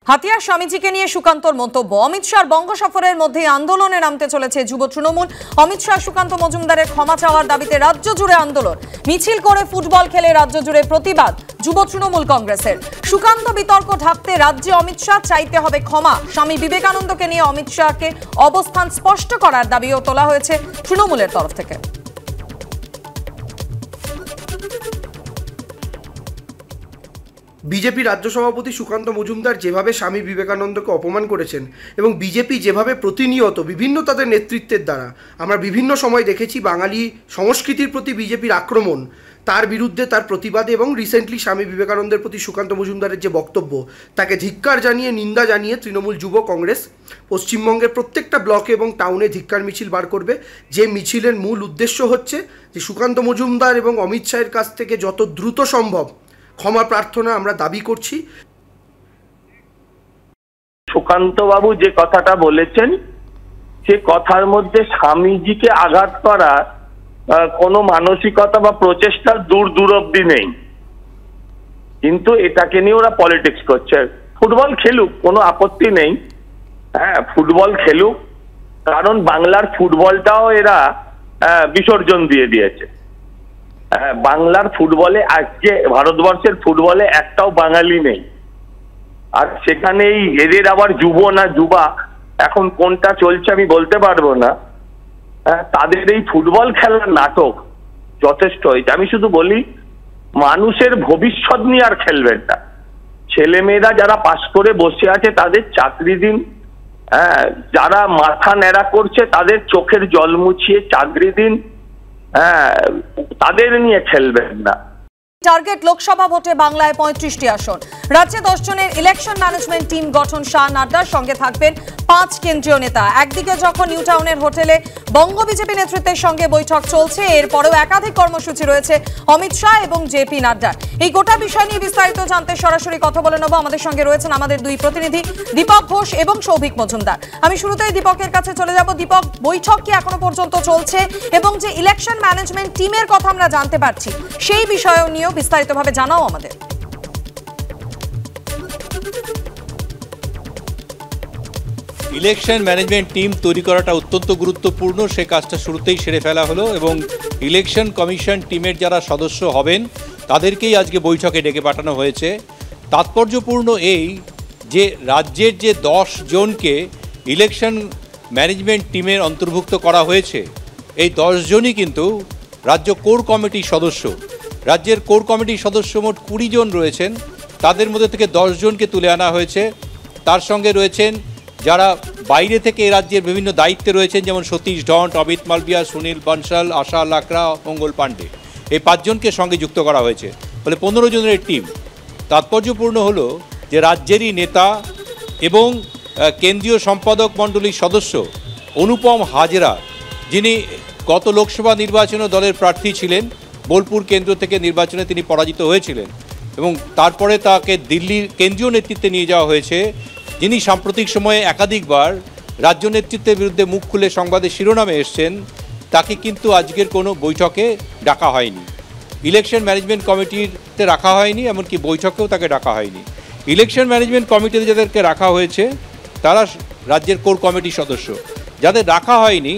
হাতিয়ার স্বামীজিকে নিয়ে সুকান্তর মন্তব্য। অমিত শাহর বঙ্গ সফরের মধ্যে আন্দোলনে নামতে চলেছে যুব তৃণমূল। অমিত শাহ সুকান্ত মজুমদারের ক্ষমা চাওয়ার দাবিতে রাজ্য জুড়ে আন্দোলন। মিছিল করে ফুটবল খেলে রাজ্য জুড়ে প্রতিবাদ যুব তৃণমূল কংগ্রেসের। সুকান্ত বিতর্ক ঢাকতে রাজ্যে অমিত শাহ চাইতে হবে ক্ষমা। স্বামী বিবেকানন্দকে নিয়ে অমিত শাহকে অবস্থান স্পষ্ট করার দাবিও তোলা হয়েছে তৃণমূলের তরফ থেকে। বিজেপি রাজ্য সভাপতি সুকান্ত মজুমদার যেভাবে স্বামী বিবেকানন্দকে অপমান করেছেন এবং বিজেপি যেভাবে প্রতিনিয়ত বিভিন্ন তাদের নেতৃত্বের দ্বারা আমরা বিভিন্ন সময় দেখেছি বাঙালি সংস্কৃতির প্রতি বিজেপির আক্রমণ, তার বিরুদ্ধে তার প্রতিবাদে এবং রিসেন্টলি স্বামী বিবেকানন্দের প্রতি সুকান্ত মজুমদারের যে বক্তব্য তাকে ধিক্কার জানিয়ে নিন্দা জানিয়ে তৃণমূল যুব কংগ্রেস পশ্চিমবঙ্গের প্রত্যেকটা ব্লকে এবং টাউনে ধিক্কার মিছিল বার করবে। যে মিছিলের মূল উদ্দেশ্য হচ্ছে যে সুকান্ত মজুমদার এবং অমিত শাহের কাছ থেকে যত দ্রুত সম্ভব ক্ষমা প্রার্থনা আমরা দাবি করছি। সুকান্ত বাবু যে কথাটা বলেছেন সে কথার মধ্যে স্বামীজিকে আঘাত করা কোনো মানসিকতা বা প্রচেষ্টা দূর অব্দি নেই, কিন্তু এটাকে নিয়ে ওরা পলিটিক্স করছে। ফুটবল খেলুক, কোনো আপত্তি নেই, হ্যাঁ ফুটবল খেলুক, কারণ বাংলার ফুটবলটাও এরা বিসর্জন দিয়ে দিয়েছে। বাংলার ফুটবলে আজকে ভারতবর্ষের ফুটবলে একটাও বাঙালি নেই, আর সেখানেই এদের আবার যুব না যুবা এখন কোনটা চলছে আমি বলতে পারবো না। তাদের এই ফুটবল খেলার নাটক যথেষ্ট হয়েছে। আমি শুধু বলি মানুষের ভবিষ্যৎ নিয়ে আর খেলবেন না। ছেলেমেয়েরা যারা পাশ করে বসে আছে তাদের চাকরি দিন, যারা মাথা ন্যাড়া করছে তাদের চোখের জল মুছিয়ে চাকরি দিন, তাদের নিয়ে খেলবেন না। টার্গেট লোকসভা ভোটে বাংলায় 35টি আসন। রাজ্যে 10 জনের ইলেকশন ম্যানেজমেন্ট টিম গঠন। শাহ নাড্ডার সঙ্গে থাকবেন 5 কেন্দ্রীয় নেতা। একদিকে যখন নিউ টাউনের হোটেলে বঙ্গ বিজেপি নেতৃত্বের সঙ্গে বৈঠক চলছে, এরপরেও একাধিক কর্মসূচি রয়েছে অমিত শাহ এবং জেপি নাড্ডার। এই গোটা বিষয় নিয়ে বিস্তারিত জানতে সরাসরি কথা বলে নেব। আমাদের সঙ্গে রয়েছেন আমাদের দুই প্রতিনিধি দীপক ঘোষ এবং সৌভিক মজুমদার। আমি শুরুতেই দীপকের কাছে চলে যাব। দীপক, বৈঠক কি এখনো পর্যন্ত চলছে এবং যে ইলেকশন ম্যানেজমেন্ট টিমের কথা আমরা জানতে পারছি সেই বিষয়ও নিয়ে বিস্তারিতভাবে জানাও আমাদের। ইলেকশন ম্যানেজমেন্ট টিম তৈরি করাটা অত্যন্ত গুরুত্বপূর্ণ। সে কাজটা শুরুতেই সেরে ফেলা হলো এবং ইলেকশন কমিশন টিমের যারা সদস্য হবেন তাদেরকেই আজকে বৈঠকে ডেকে পাঠানো হয়েছে। তাৎপর্যপূর্ণ এই যে রাজ্যের যে 10 জনকে ইলেকশন ম্যানেজমেন্ট টিমের অন্তর্ভুক্ত করা হয়েছে, এই 10 জনই কিন্তু রাজ্য কোর কমিটির সদস্য। রাজ্যের কোর কমিটির সদস্য মোট 20 জন রয়েছেন, তাদের মধ্যে থেকে 10 জনকে তুলে আনা হয়েছে। তার সঙ্গে রয়েছেন যারা বাইরে থেকে এই রাজ্যের বিভিন্ন দায়িত্বে রয়েছেন, যেমন সতীশ ঢন্ট, অমিত মালবিয়া, সুনীল বানসাল, আশা লাকড়া, মঙ্গল পাণ্ডে। এই 5 জনকে সঙ্গে যুক্ত করা হয়েছে, ফলে 15 জনের টিম। তাৎপর্যপূর্ণ হলো যে রাজ্যেরই নেতা এবং কেন্দ্রীয় সম্পাদক মণ্ডলীর সদস্য অনুপম হাজরা, যিনি গত লোকসভা নির্বাচনে দলের প্রার্থী ছিলেন, বোলপুর কেন্দ্র থেকে নির্বাচনে তিনি পরাজিত হয়েছিলেন এবং তারপরে তাকে দিল্লির কেন্দ্রীয় নেতৃত্বে নিয়ে যাওয়া হয়েছে, যিনি সাম্প্রতিক সময়ে একাধিকবার রাজ্য নেতৃত্বের বিরুদ্ধে মুখ খুলে সংবাদের শিরোনামে এসছেন। তাকে কিন্তু আজকের কোনো বৈঠকে ডাকা হয়নি, ইলেকশন ম্যানেজমেন্ট কমিটিতে রাখা হয়নি, এমনকি বৈঠকেও তাকে ডাকা হয়নি। ইলেকশন ম্যানেজমেন্ট কমিটিতে যাদেরকে রাখা হয়েছে তারা রাজ্যের কোর কমিটির সদস্য। যাদের রাখা হয়নি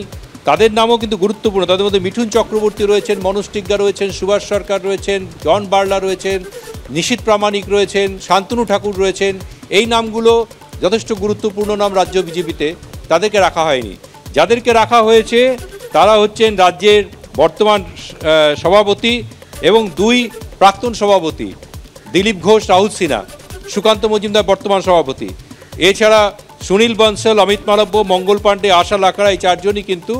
তাদের নামও কিন্তু গুরুত্বপূর্ণ। তাদের মধ্যে মিঠুন চক্রবর্তী রয়েছেন, মনোজ টিগ্গা রয়েছেন, সুভাষ সরকার রয়েছেন, জন বার্লা রয়েছেন, নিশীথ প্রামাণিক রয়েছেন, শান্তনু ঠাকুর রয়েছেন। এই নামগুলো যথেষ্ট গুরুত্বপূর্ণ নাম রাজ্য বিজেপিতে, তাদেরকে রাখা হয়নি। যাদেরকে রাখা হয়েছে তারা হচ্ছেন রাজ্যের বর্তমান সভাপতি এবং 2 প্রাক্তন সভাপতি, দিলীপ ঘোষ, রাহুল সিনহা, সুকান্ত মজুমদার বর্তমান সভাপতি। এছাড়া সুনীল বানসাল, অমিত মালব্য, মঙ্গল পাণ্ডে, আশা লাকড়া, এই 4 জনই কিন্তু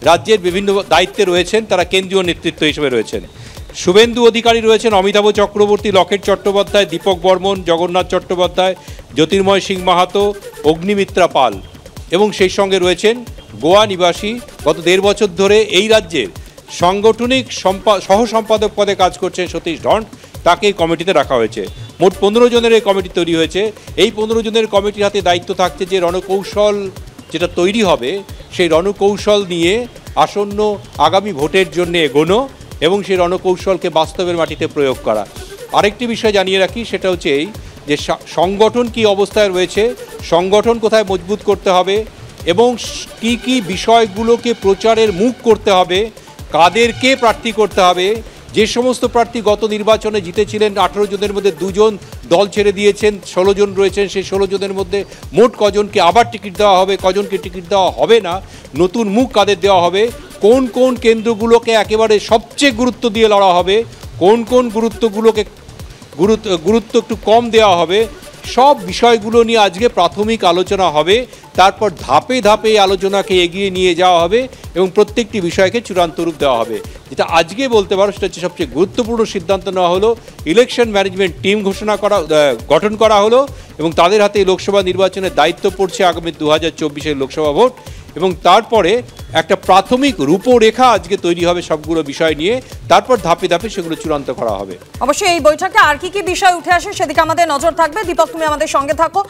রাজ্যের বিভিন্ন দায়িত্বে রয়েছেন, তারা কেন্দ্রীয় নেতৃত্ব হিসেবে রয়েছেন। শুভেন্দু অধিকারী রয়েছেন, অমিতাভ চক্রবর্তী, লকেট চট্টোপাধ্যায়, দীপক বর্মন, জগন্নাথ চট্টোপাধ্যায়, জ্যোতির্ময় সিং মাহাতো, অগ্নিমিত্রা পাল এবং সেই সঙ্গে রয়েছেন গোয়া নিবাসী গত 1.5 বছর ধরে এই রাজ্যের সাংগঠনিক সহ সম্পাদক পদে কাজ করছেন সতীশ ঢন্ট, তাকে এই কমিটিতে রাখা হয়েছে। মোট 15 জনের এই কমিটি তৈরি হয়েছে। এই 15 জনের কমিটির হাতে দায়িত্ব থাকছে যে রণকৌশল যেটা তৈরি হবে সেই রণকৌশল নিয়ে আসন্ন আগামী ভোটের জন্য এগোনো এবং সেই রণকৌশলকে বাস্তবের মাটিতে প্রয়োগ করা। আরেকটি বিষয় জানিয়ে রাখি, সেটা হচ্ছে এই যে সংগঠন কি অবস্থায় রয়েছে, সংগঠন কোথায় মজবুত করতে হবে এবং কি কি বিষয়গুলোকে প্রচারের মুখ করতে হবে, কাদেরকে প্রার্থী করতে হবে। যে সমস্ত প্রার্থী গত নির্বাচনে জিতেছিলেন 18 জনের মধ্যে 2 জন দল ছেড়ে দিয়েছেন, 16 জন রয়েছেন, সেই 16 জনের মধ্যে মোট কজনকে আবার টিকিট দেওয়া হবে, কজনকে টিকিট দেওয়া হবে না, নতুন মুখ কাদের দেওয়া হবে, কোন কোন কেন্দ্রগুলোকে একেবারে সবচেয়ে গুরুত্ব দিয়ে লড়া হবে, কোন কোন গুরুত্ব একটু কম দেওয়া হবে, সব বিষয়গুলো নিয়ে আজকে প্রাথমিক আলোচনা হবে। তারপর ধাপে ধাপে এই আলোচনাকে এগিয়ে নিয়ে যাওয়া হবে এবং প্রত্যেকটি বিষয়কে চূড়ান্ত রূপ দেওয়া হবে। যেটা আজকে বলতে পারো সেটা হচ্ছে সবচেয়ে গুরুত্বপূর্ণ সিদ্ধান্ত নেওয়া হলো, ইলেকশন ম্যানেজমেন্ট টিম গঠন করা হলো এবং তাদের হাতে লোকসভা নির্বাচনের দায়িত্ব পড়ছে আগামী 2024-এর লোকসভা ভোট। এবং তারপরে একটা প্রাথমিক রূপরেখা আজকে তৈরি হবে সবগুলো বিষয় নিয়ে, তারপর ধাপে ধাপে সেগুলো চূড়ান্ত করা হবে। অবশ্যই এই বৈঠকে আর কি কি বিষয় উঠে আসে সেদিকে আমাদের নজর থাকবে। দীপক, তুমি আমাদের সঙ্গে থাকো।